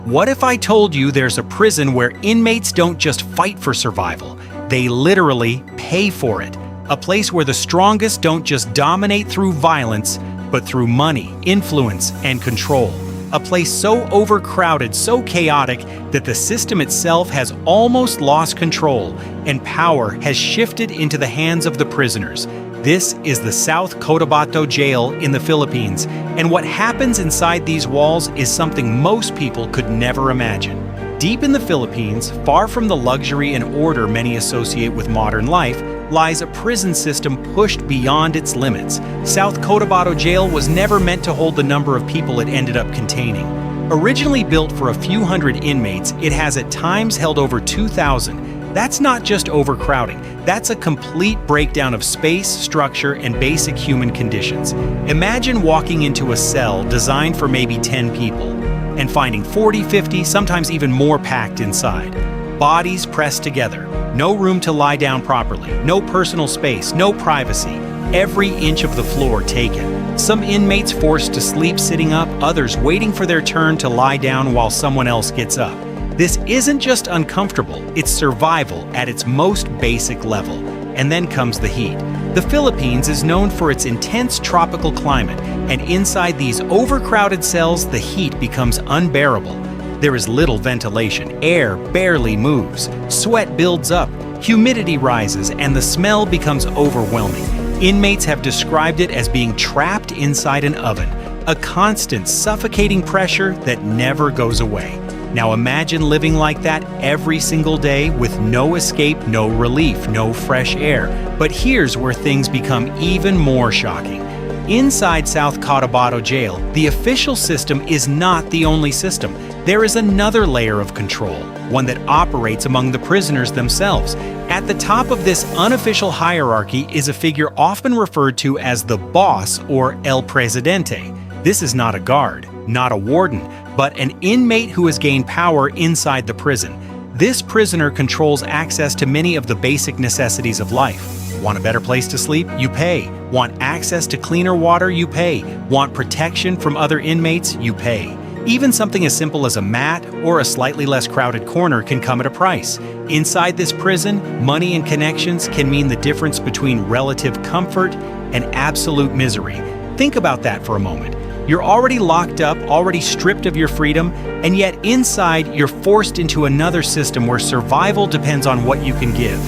What if I told you there's a prison where inmates don't just fight for survival, they literally pay for it? A place where the strongest don't just dominate through violence, but through money, influence, and control. A place so overcrowded, so chaotic, that the system itself has almost lost control, and power has shifted into the hands of the prisoners. This is the South Cotabato Jail in the Philippines, and what happens inside these walls is something most people could never imagine. Deep in the Philippines, far from the luxury and order many associate with modern life, lies a prison system pushed beyond its limits. South Cotabato Jail was never meant to hold the number of people it ended up containing. Originally built for a few hundred inmates, it has at times held over 2,000. That's not just overcrowding, that's a complete breakdown of space, structure, and basic human conditions. Imagine walking into a cell designed for maybe 10 people, and finding 40, 50, sometimes even more packed inside. Bodies pressed together, no room to lie down properly, no personal space, no privacy, every inch of the floor taken. Some inmates forced to sleep sitting up, others waiting for their turn to lie down while someone else gets up. This isn't just uncomfortable, it's survival at its most basic level. And then comes the heat. The Philippines is known for its intense tropical climate, and inside these overcrowded cells, the heat becomes unbearable. There is little ventilation, air barely moves, sweat builds up, humidity rises, and the smell becomes overwhelming. Inmates have described it as being trapped inside an oven, a constant suffocating pressure that never goes away. Now imagine living like that every single day with no escape, no relief, no fresh air. But here's where things become even more shocking. Inside South Cotabato Jail, the official system is not the only system. There is another layer of control, one that operates among the prisoners themselves. At the top of this unofficial hierarchy is a figure often referred to as the boss or El Presidente. This is not a guard, not a warden, but an inmate who has gained power inside the prison. This prisoner controls access to many of the basic necessities of life. Want a better place to sleep? You pay. Want access to cleaner water? You pay. Want protection from other inmates? You pay. Even something as simple as a mat or a slightly less crowded corner can come at a price. Inside this prison, money and connections can mean the difference between relative comfort and absolute misery. Think about that for a moment. You're already locked up, already stripped of your freedom, and yet inside you're forced into another system where survival depends on what you can give.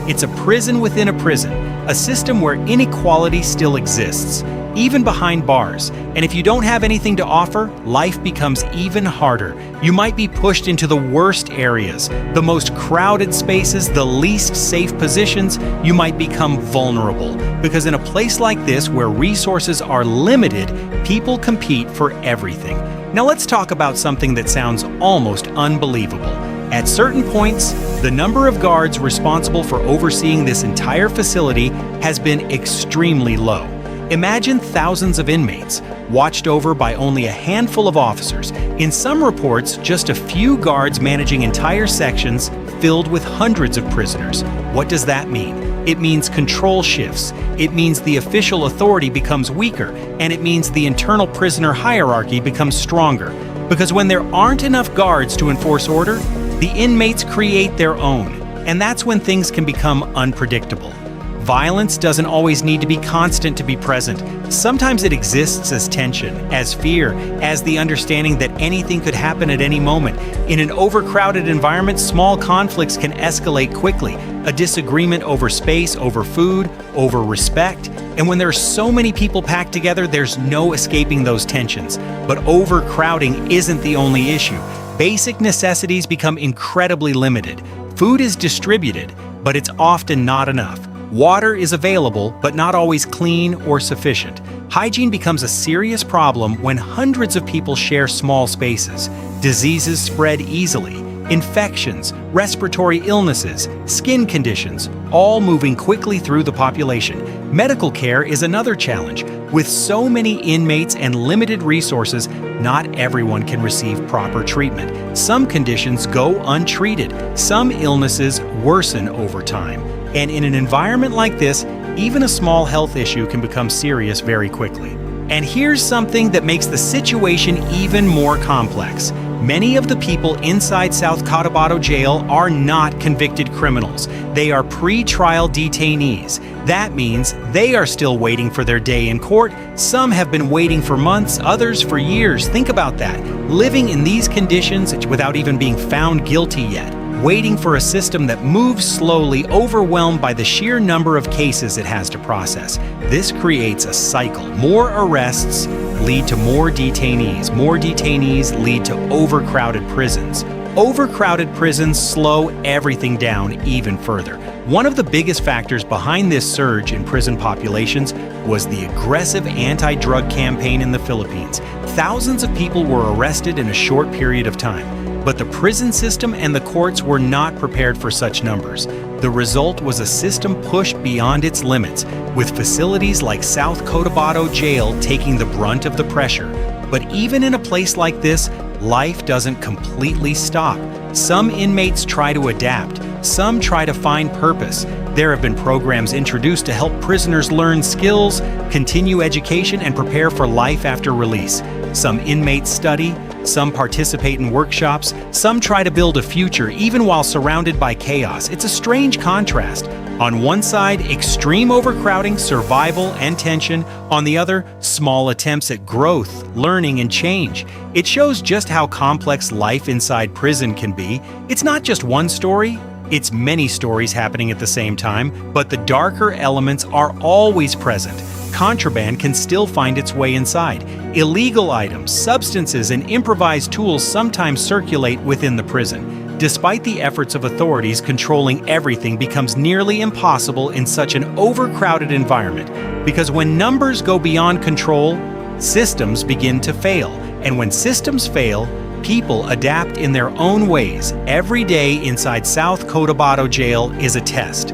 It's a prison within a prison, a system where inequality still exists, even behind bars. And if you don't have anything to offer, life becomes even harder. You might be pushed into the worst areas, the most crowded spaces, the least safe positions. You might become vulnerable, because in a place like this where resources are limited, people compete for everything. Now let's talk about something that sounds almost unbelievable. At certain points, the number of guards responsible for overseeing this entire facility has been extremely low. Imagine thousands of inmates, watched over by only a handful of officers. In some reports, just a few guards managing entire sections filled with hundreds of prisoners. What does that mean? It means control shifts. It means the official authority becomes weaker, and it means the internal prisoner hierarchy becomes stronger. Because when there aren't enough guards to enforce order, the inmates create their own, and that's when things can become unpredictable. Violence doesn't always need to be constant to be present. Sometimes it exists as tension, as fear, as the understanding that anything could happen at any moment. In an overcrowded environment, small conflicts can escalate quickly. A disagreement over space, over food, over respect. And when there are so many people packed together, there's no escaping those tensions. But overcrowding isn't the only issue. Basic necessities become incredibly limited. Food is distributed, but it's often not enough. Water is available, but not always clean or sufficient. Hygiene becomes a serious problem when hundreds of people share small spaces. Diseases spread easily. Infections, respiratory illnesses, skin conditions, all moving quickly through the population. Medical care is another challenge. With so many inmates and limited resources, not everyone can receive proper treatment. Some conditions go untreated. Some illnesses worsen over time. And in an environment like this, even a small health issue can become serious very quickly. And here's something that makes the situation even more complex. Many of the people inside South Cotabato Jail are not convicted criminals. They are pre-trial detainees. That means they are still waiting for their day in court. Some have been waiting for months, others for years. Think about that. Living in these conditions without even being found guilty yet. Waiting for a system that moves slowly, overwhelmed by the sheer number of cases it has to process. This creates a cycle. More arrests lead to more detainees. More detainees lead to overcrowded prisons. Overcrowded prisons slow everything down even further. One of the biggest factors behind this surge in prison populations was the aggressive anti-drug campaign in the Philippines. Thousands of people were arrested in a short period of time. But the prison system and the courts were not prepared for such numbers. The result was a system pushed beyond its limits, with facilities like South Cotabato Jail taking the brunt of the pressure. But even in a place like this, life doesn't completely stop. Some inmates try to adapt. Some try to find purpose. There have been programs introduced to help prisoners learn skills, continue education, and prepare for life after release. Some inmates study, some participate in workshops, some try to build a future even while surrounded by chaos. It's a strange contrast. On one side, extreme overcrowding, survival, and tension. On the other, small attempts at growth, learning, and change. It shows just how complex life inside prison can be. It's not just one story. It's many stories happening at the same time, but the darker elements are always present. Contraband can still find its way inside. Illegal items, substances, and improvised tools sometimes circulate within the prison. Despite the efforts of authorities, controlling everything becomes nearly impossible in such an overcrowded environment. Because when numbers go beyond control, systems begin to fail. And when systems fail, people adapt in their own ways. Every day inside South Cotabato Jail is a test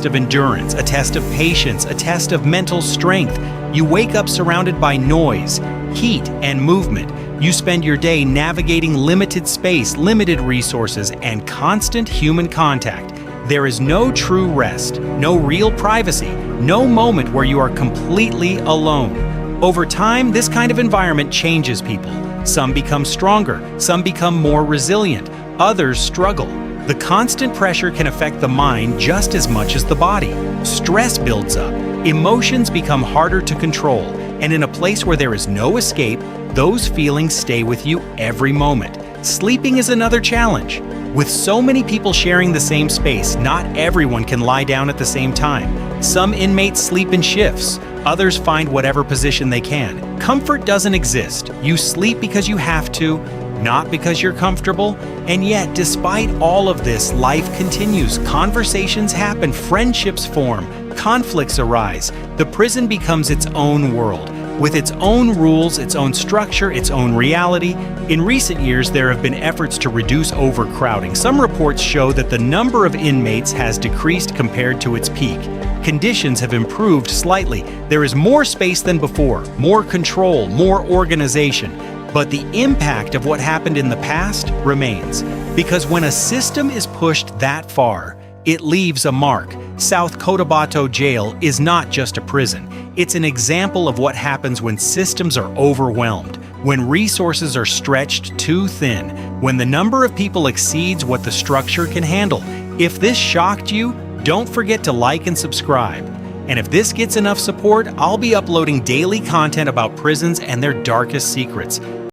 of endurance, a test of patience, a test of mental strength. You wake up surrounded by noise, heat, and movement. You spend your day navigating limited space, limited resources, and constant human contact. There is no true rest, no real privacy, no moment where you are completely alone. Over time, this kind of environment changes people. Some become stronger, some become more resilient, others struggle. The constant pressure can affect the mind just as much as the body. Stress builds up, emotions become harder to control, and in a place where there is no escape, those feelings stay with you every moment. Sleeping is another challenge. With so many people sharing the same space, not everyone can lie down at the same time. Some inmates sleep in shifts. Others find whatever position they can. Comfort doesn't exist. You sleep because you have to, not because you're comfortable. And yet, despite all of this, life continues. Conversations happen, friendships form, conflicts arise. The prison becomes its own world, with its own rules, its own structure, its own reality. In recent years, there have been efforts to reduce overcrowding. Some reports show that the number of inmates has decreased compared to its peak. Conditions have improved slightly. There is more space than before, more control, more organization. But the impact of what happened in the past remains. Because when a system is pushed that far, it leaves a mark. South Cotabato Jail is not just a prison. It's an example of what happens when systems are overwhelmed, when resources are stretched too thin, when the number of people exceeds what the structure can handle. If this shocked you, don't forget to like and subscribe. And if this gets enough support, I'll be uploading daily content about prisons and their darkest secrets.